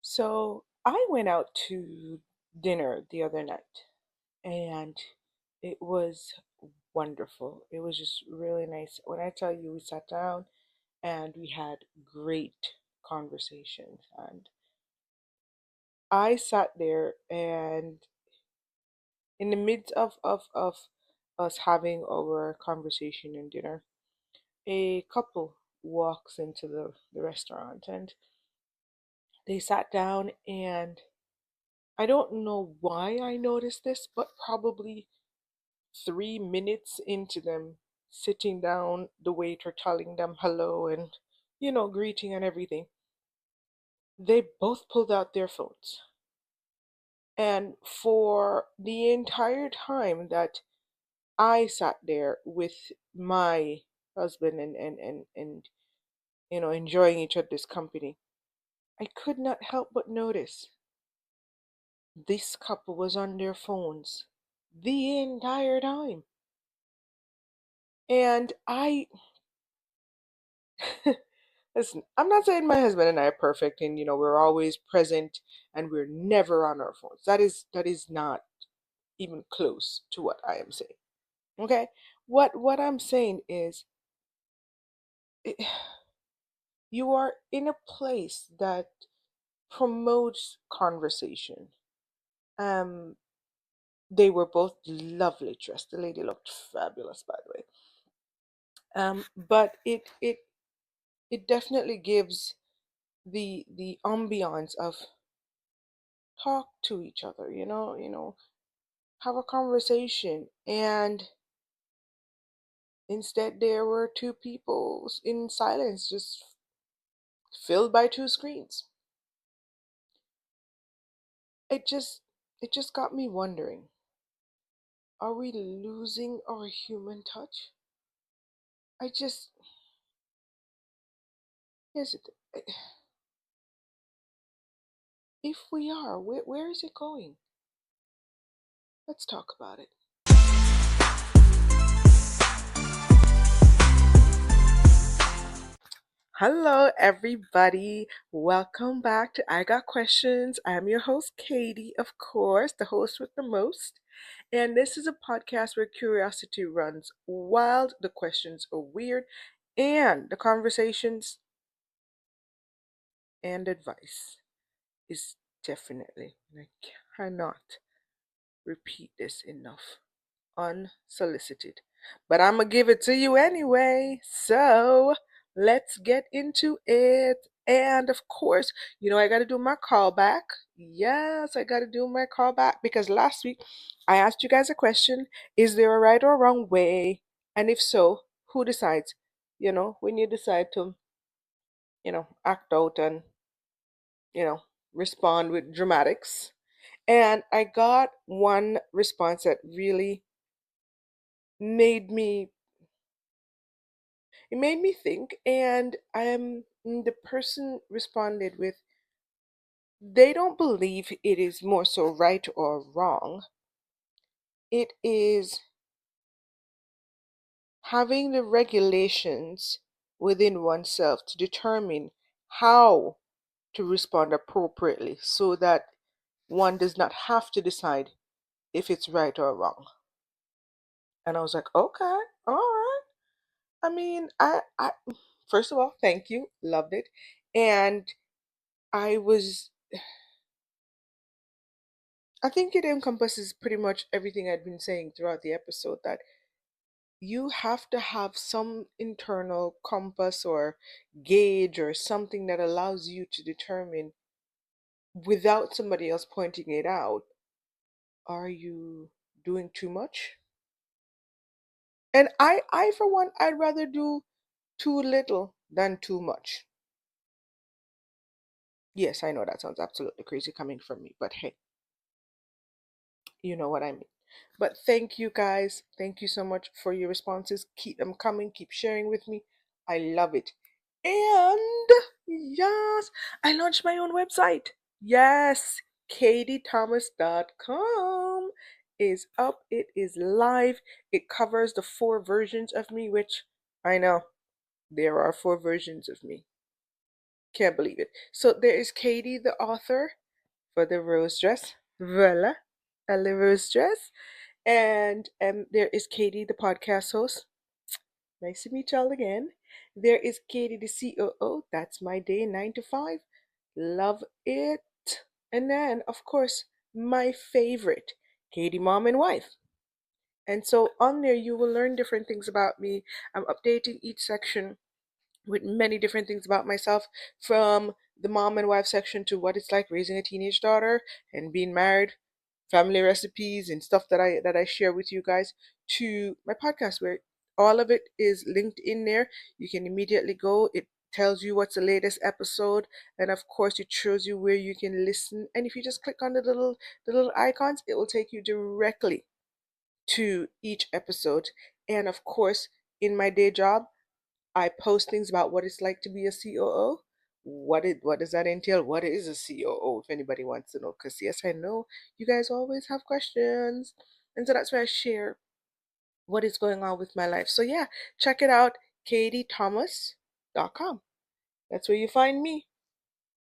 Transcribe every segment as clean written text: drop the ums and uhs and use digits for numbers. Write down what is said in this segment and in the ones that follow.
So I went out to dinner the other night and it was wonderful. It was just really nice. When I tell you, we sat down and we had great conversations. And I sat there, and in the midst of us having our conversation and dinner, a couple walks into the restaurant and they sat down, and I don't know why I noticed this, but probably 3 minutes into them sitting down, the waiter telling them hello and, greeting and everything, they both pulled out their phones. And for the entire time that I sat there with my husband and enjoying each other's company, I could not help but notice this couple was on their phones the entire time. And I listen, I'm not saying my husband and I are perfect and we're always present and we're never on our phones. That is not even close to what I am saying. Okay? What I'm saying is it, you are in a place that promotes conversation. Um they were both lovely dressed. The lady looked fabulous, by the way. But it definitely gives the ambiance of talk to each other, have a conversation. And instead, there were two people in silence, just filled by two screens. It just it just got me wondering, are we losing our human touch? I just here's it. If we are, where is it going? Let's talk about it. Hello, everybody. Welcome back to I Got Questions. I'm your host, Kadie, of course, the host with the most. And this is a podcast where curiosity runs wild, the questions are weird, and the conversations and advice is definitely, and I cannot repeat this enough, unsolicited. But I'm going to give it to you anyway. So let's get into it. And of course, I got to do my callback. Yes, I got to do my callback because last week I asked you guys a question. Is there a right or wrong way? And if so, who decides? When you decide to, act out and, you know, respond with dramatics. And I got one response that really made me it made me think. And the person responded with, they don't believe it is more so right or wrong. It is having the regulations within oneself to determine how to respond appropriately so that one does not have to decide if it's right or wrong. And I was like, okay, all right. I mean, I first of all, thank you, loved it. And I was I think it encompasses pretty much everything I'd been saying throughout the episode, that you have to have some internal compass or gauge or something that allows you to determine, without somebody else pointing it out, are you doing too much? And I for one, I'd rather do too little than too much. Yes, I know that sounds absolutely crazy coming from me, but hey, you know what I mean. But thank you guys. Thank you so much for your responses. Keep them coming. Keep sharing with me. I love it. And yes, I launched my own website. Yes, kadiethomas.com is up. It is live. It covers the four versions of me, which I know there are four versions of me. Can't believe it. So there is Kadie, the author, for the rose dress. Voila, a rose dress. And there is Kadie, the podcast host. Nice to meet y'all again. There is Kadie, the COO. That's my day, 9 to 5. Love it. And then, of course, my favorite, Kadie, mom and wife. And so on there, you will learn different things about me. I'm updating each section with many different things about myself, from the mom and wife section to what it's like raising a teenage daughter and being married, family recipes and stuff that I share with you guys, to my podcast where all of it is linked in there. You can immediately go. It tells you what's the latest episode, and of course it shows you where you can listen. And if you just click on the little icons, it will take you directly to each episode. And of course, in my day job, I post things about what it's like to be a COO. What does that entail? What is a COO? If anybody wants to know, because yes, I know you guys always have questions, and so that's where I share what is going on with my life. So yeah, check it out, kadiethomas.com. That's where you find me.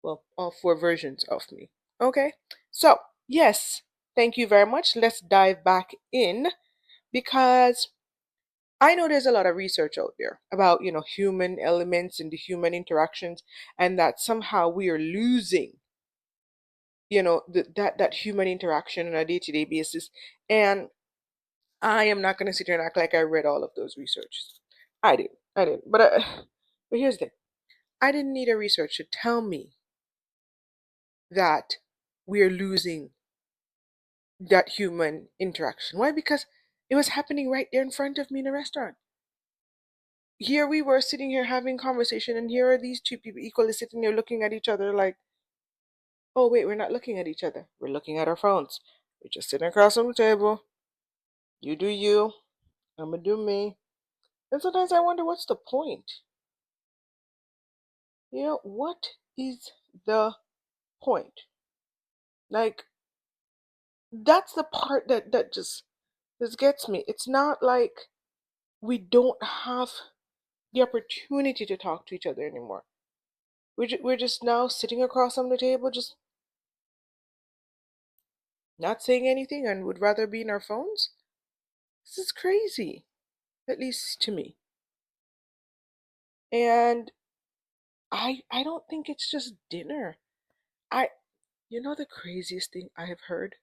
Well, all four versions of me. Okay, so yes, thank you very much. Let's dive back in, because I know there's a lot of research out there about, human elements and the human interactions, and that somehow we are losing, that human interaction on a day-to-day basis. And I am not going to sit here and act like I read all of those researches. I did, but here's the thing: I didn't need a research to tell me that we're losing that human interaction. Why? Because it was happening right there in front of me in a restaurant. Here we were sitting here having conversation, and here are these two people equally sitting there looking at each other like, oh wait, we're not looking at each other, we're looking at our phones. We're just sitting across from the table. You do you, I'm gonna do me. And sometimes I wonder, what's the point? What is the point? Like, that's the part that just gets me. It's not like we don't have the opportunity to talk to each other anymore. We're just now sitting across from the table, just not saying anything, and would rather be in our phones. This is crazy, at least to me. And I don't think it's just dinner. I the craziest thing I have heard?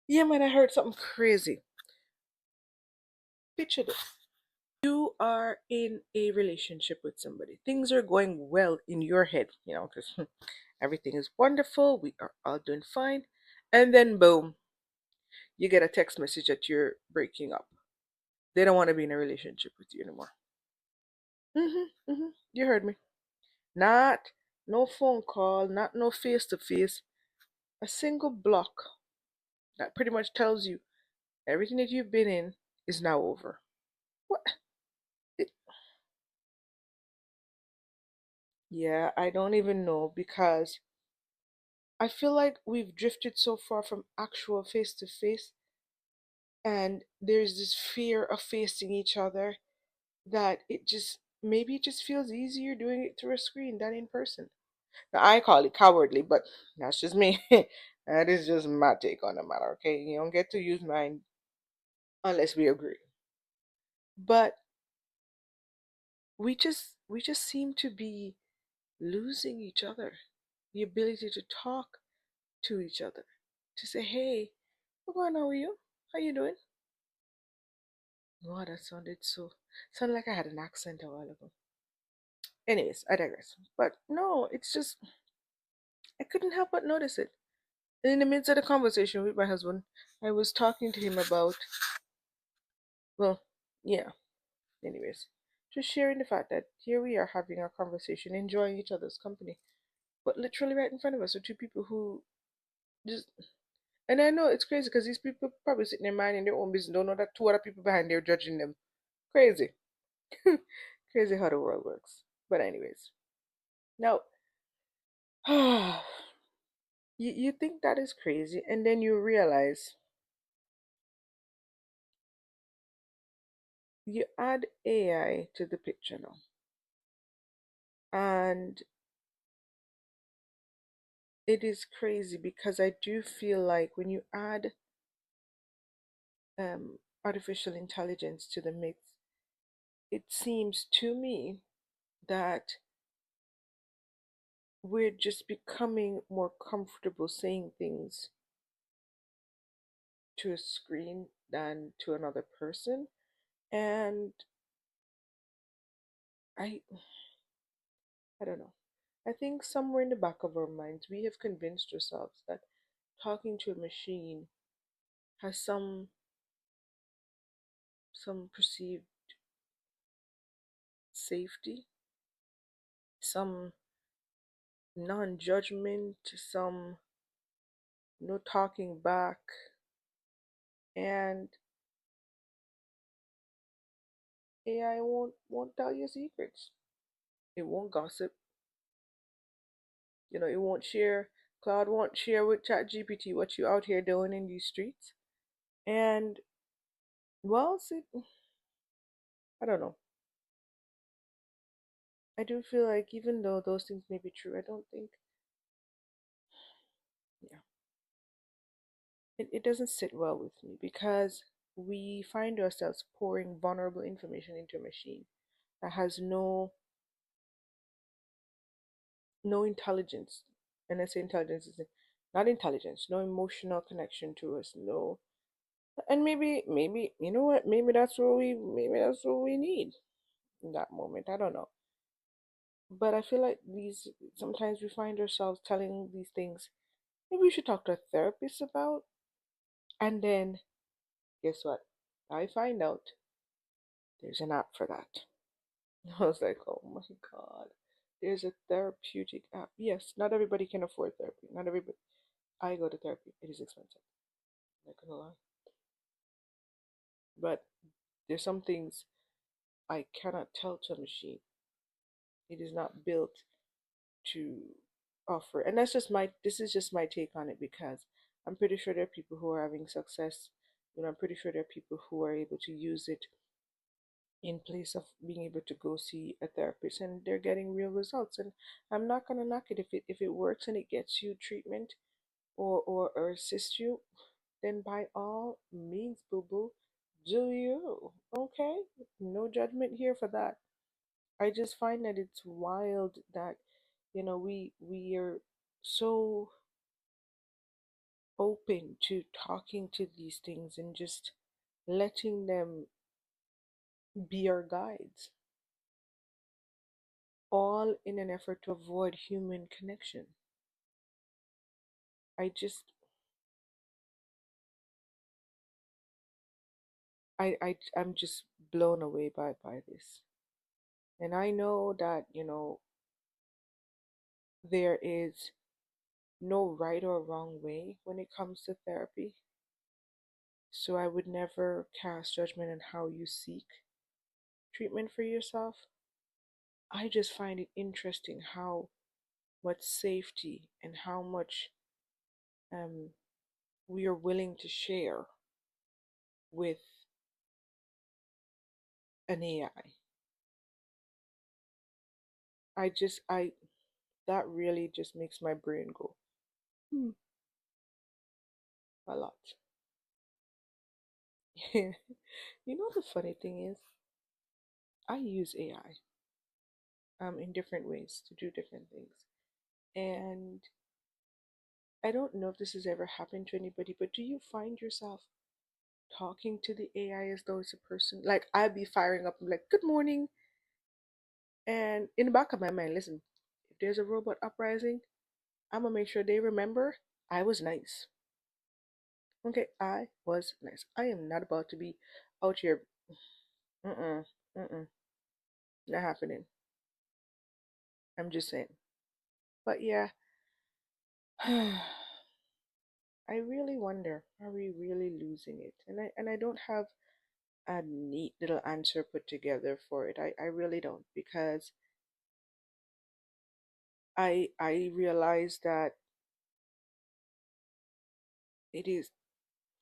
Yeah, man, I heard something crazy. Picture this. You are in a relationship with somebody. Things are going well in your head, because everything is wonderful. We are all doing fine. And then boom, you get a text message that you're breaking up. They don't want to be in a relationship with you anymore. You heard me. Not no phone call, not no face to face. A single block that pretty much tells you everything that you've been in is now over. What? It, yeah, I don't even know, because I feel like we've drifted so far from actual face to face, and there's this fear of facing each other, that maybe it just feels easier doing it through a screen than in person. Now, I call it cowardly, but that's just me. That is just my take on the matter, okay? You don't get to use mine unless we agree. But we just seem to be losing each other, the ability to talk to each other, to say, hey, what's going on with you? How you doing? Wow, that sounded like I had an accent a while ago. Anyways, I digress. But no, it's just, I couldn't help but notice it. And in the midst of the conversation with my husband, I was talking to him about, well, yeah, anyways, just sharing the fact that here we are having our conversation, enjoying each other's company, but literally right in front of us are two people who just, and I know it's crazy because these people probably sitting there minding their own business, don't know that two other people behind there judging them. Crazy. Crazy how the world works. But anyways, now you think that is crazy, and then you realize, you add AI to the picture now, and it is crazy because I do feel like when you add artificial intelligence to the mix, it seems to me that we're just becoming more comfortable saying things to a screen than to another person. And I I don't know. I think somewhere in the back of our minds we have convinced ourselves that talking to a machine has some perceived safety, some non-judgment, some no talking back, and AI won't tell you secrets. It won't gossip. It won't share. Claude won't share with ChatGPT what you out here doing in these streets. And well, see, I don't know. I do feel like even though those things may be true, I don't think, yeah, it doesn't sit well with me because we find ourselves pouring vulnerable information into a machine that has no intelligence. And I say intelligence is not intelligence, no emotional connection to us, no. And maybe you know what? Maybe that's what we need in that moment. I don't know. But I feel like these sometimes we find ourselves telling these things. Maybe we should talk to a therapist about. And then guess what? I find out there's an app for that. I was like, oh my god. There's a therapeutic app. Yes, not everybody can afford therapy. Not everybody. I go to therapy. It is expensive. I'm not gonna lie. But there's some things I cannot tell to a machine. It is not built to offer. And this is just my take on it because I'm pretty sure there are people who are having success. I'm pretty sure there are people who are able to use it in place of being able to go see a therapist and they're getting real results. And I'm not gonna knock it if it works and it gets you treatment or assists you, then by all means, boo boo, do you. Okay? No judgment here for that. I just find that it's wild that we are so open to talking to these things and just letting them be our guides, all in an effort to avoid human connection. I just I'm just blown away by this. And I know that, there is no right or wrong way when it comes to therapy. So I would never cast judgment on how you seek treatment for yourself. I just find it interesting how much safety and how much um, we are willing to share with an AI. I that really just makes my brain go hmm, a lot. You know the funny thing is, I use AI in different ways to do different things, and I don't know if this has ever happened to anybody, but do you find yourself talking to the AI as though it's a person? Like I'd be firing up, I'm like, "Good morning," and in the back of my mind, listen, if there's a robot uprising, I'm gonna make sure they remember I was nice. Okay, I was nice. I am not about to be out here. Mm-mm, mm-mm, not happening. I'm just saying. But yeah, I really wonder, are we really losing it? And I don't have a neat little answer put together for it. I really don't because I realize that it is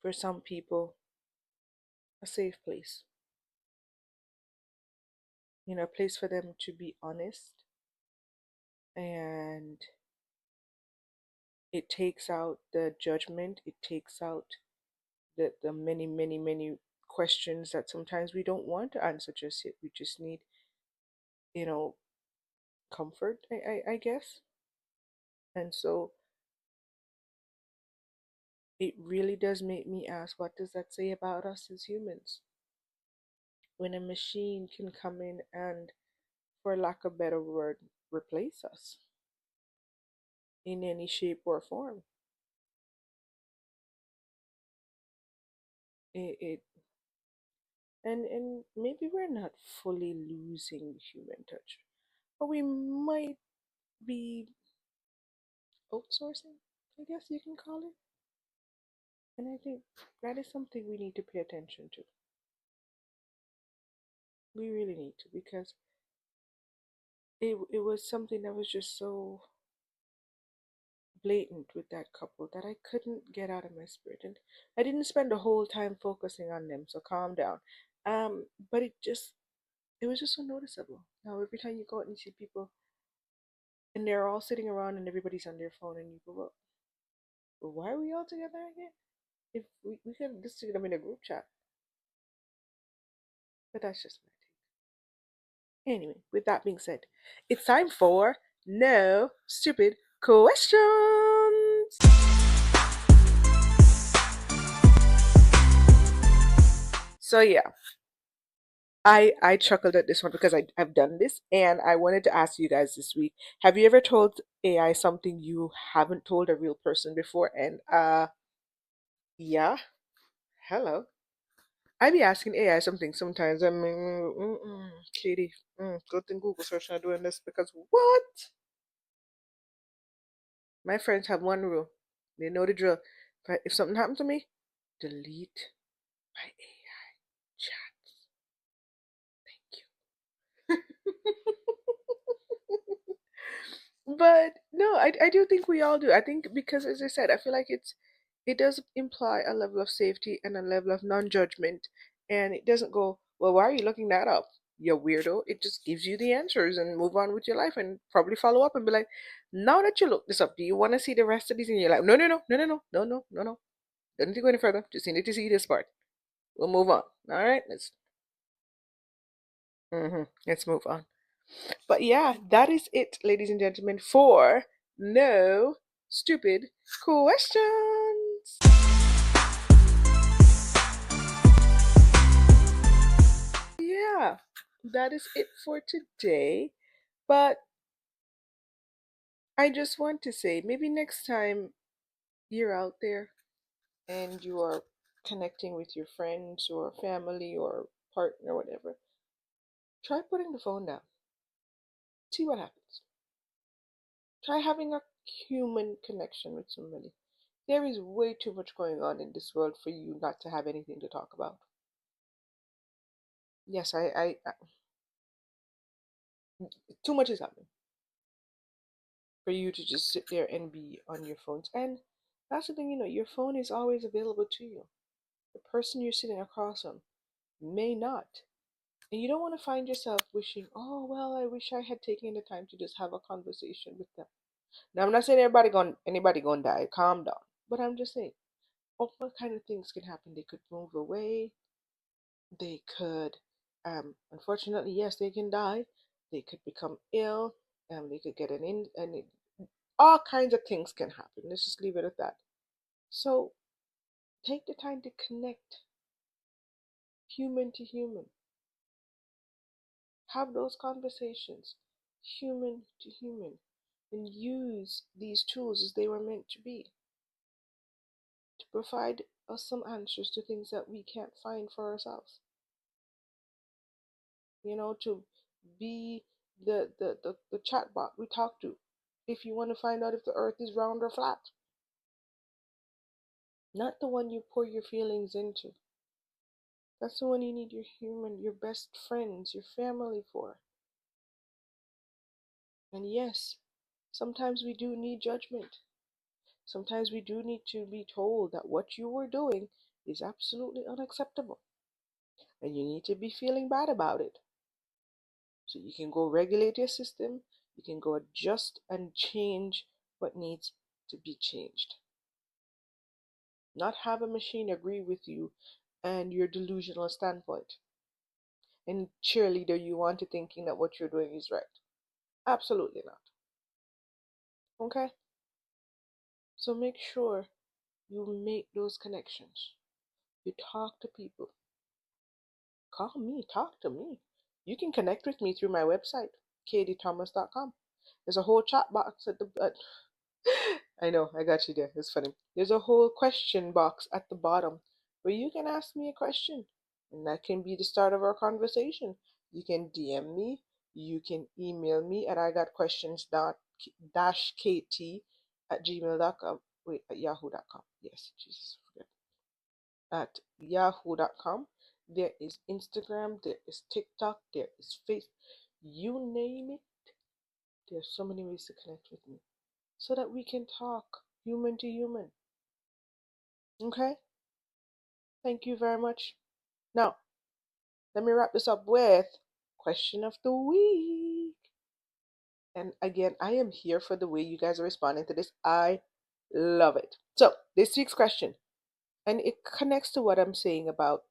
for some people a safe place. A place for them to be honest and It takes out the judgment, it takes out the many, many, many questions that sometimes we don't want to answer just yet. We just need, you know, comfort, I guess. And so it really does make me ask, what does that say about us as humans? When a machine can come in and, for lack of a better word, replace us in any shape or form. It and maybe we're not fully losing the human touch, but we might be outsourcing, I guess you can call it. And I think that is something we need to pay attention to. We really need to, because it was something that was just so blatant with that couple that I couldn't get out of my spirit. And I didn't spend the whole time focusing on them, so calm down. But it was just so noticeable. Now every time you go out and you see people and they're all sitting around and everybody's on their phone, and you go, well, why are we all together again? If we could just see them in a group chat. But that's just my take. Anyway, with that being said, it's time for No Stupid Questions. So yeah, I chuckled at this one because I've done this, and I wanted to ask you guys this week. Have you ever told AI something you haven't told a real person before? And yeah, hello. I be asking AI something sometimes. I mean, Katie, good thing Google search not doing this, because what? My friends have one rule. They know the drill. If something happened to me, delete my AI chats. Thank you. But no, I do think we all do. I think because, as I said, I feel like it does imply a level of safety and a level of non-judgment, and it doesn't go, well, why are you looking that up, you weirdo? It just gives you the answers and move on with your life, and probably follow up and be like, now that you look this up, do you want to see the rest of these? And you're like, no, no, no, no, no, no, no, no, no, no. Don't need to go any further. Just need to see this part. We'll move on. All right, let's move on. But yeah, that is it, ladies and gentlemen, for No Stupid Questions. Yeah, that is it for today. But I just want to say, maybe next time you're out there and you are connecting with your friends or family or partner, whatever, try putting the phone down. See what happens. Try having a human connection with somebody. There is way too much going on in this world for you not to have anything to talk about. Yes, too much is happening for you to just sit there and be on your phones. And that's the thing, your phone is always available to you. The person you're sitting across from may not. And you don't want to find yourself wishing, oh, well, I wish I had taken the time to just have a conversation with them. Now, I'm not saying anybody gonna die. Calm down. But I'm just saying, all kind of things can happen. They could move away. They could, unfortunately, yes, they can die. They could become ill. They could get all kinds of things can happen. Let's just leave it at that. So take the time to connect human to human. Have those conversations, human to human, and use these tools as they were meant to be, to provide us some answers to things that we can't find for ourselves. To be the chatbot we talk to if you want to find out if the earth is round or flat. Not the one you pour your feelings into. That's the one you need your best friends, your family for. And yes, sometimes we do need judgment. Sometimes we do need to be told that what you were doing is absolutely unacceptable. And you need to be feeling bad about it. So you can go regulate your system, you can go adjust and change what needs to be changed. Not have a machine agree with you and your delusional standpoint and cheerleader you on to thinking that what you're doing is right. Absolutely not. Okay? So make sure you make those connections. You talk to people. Call me, talk to me. You can connect with me through my website, kadiethomas.com. There's a whole chat box at the I know, I got you there. It's funny. There's a whole question box at the bottom where you can ask me a question, and that can be the start of our conversation. You can DM me, you can email me at I got questions dot dash kt at gmail.com. Wait, at yahoo.com. Yes, Jesus, forget. At yahoo.com. There is Instagram, there is TikTok, there is Facebook. You name it. There's so many ways to connect with me so that we can talk human to human. Okay? Thank you very much. Now, let me wrap this up with question of the week. And again, I am here for the way you guys are responding to this. I love it. So, this week's question, and it connects to what I'm saying about,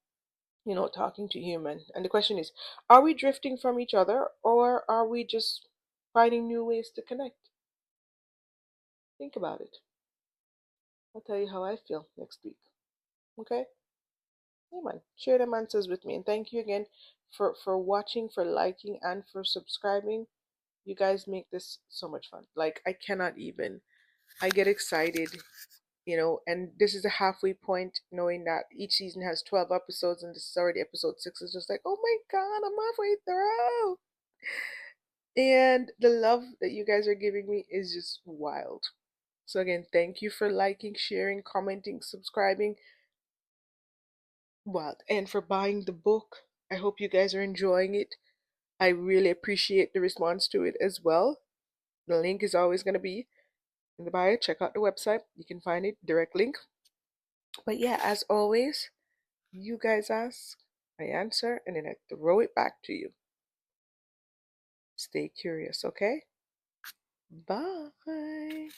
talking to human. And the question is, are we drifting from each other or are we just finding new ways to connect? Think about it. I'll tell you how I feel next week. Okay? Hey man, share them answers with me. And thank you again for watching, for liking, and for subscribing. You guys make this so much fun. Like I cannot even. I get excited, and this is a halfway point, knowing that each season has 12 episodes and this is already episode 6. It's just like, oh my god, I'm halfway through. And the love that you guys are giving me is just wild. So again, thank you for liking, sharing, commenting, subscribing. Well, and for buying the book. I hope you guys are enjoying it. I really appreciate the response to it as well. The link is always going to be in the bio. Check out the website. You can find it, direct link. But yeah, as always, you guys ask, I answer, and then I throw it back to you. Stay curious, okay? Bye.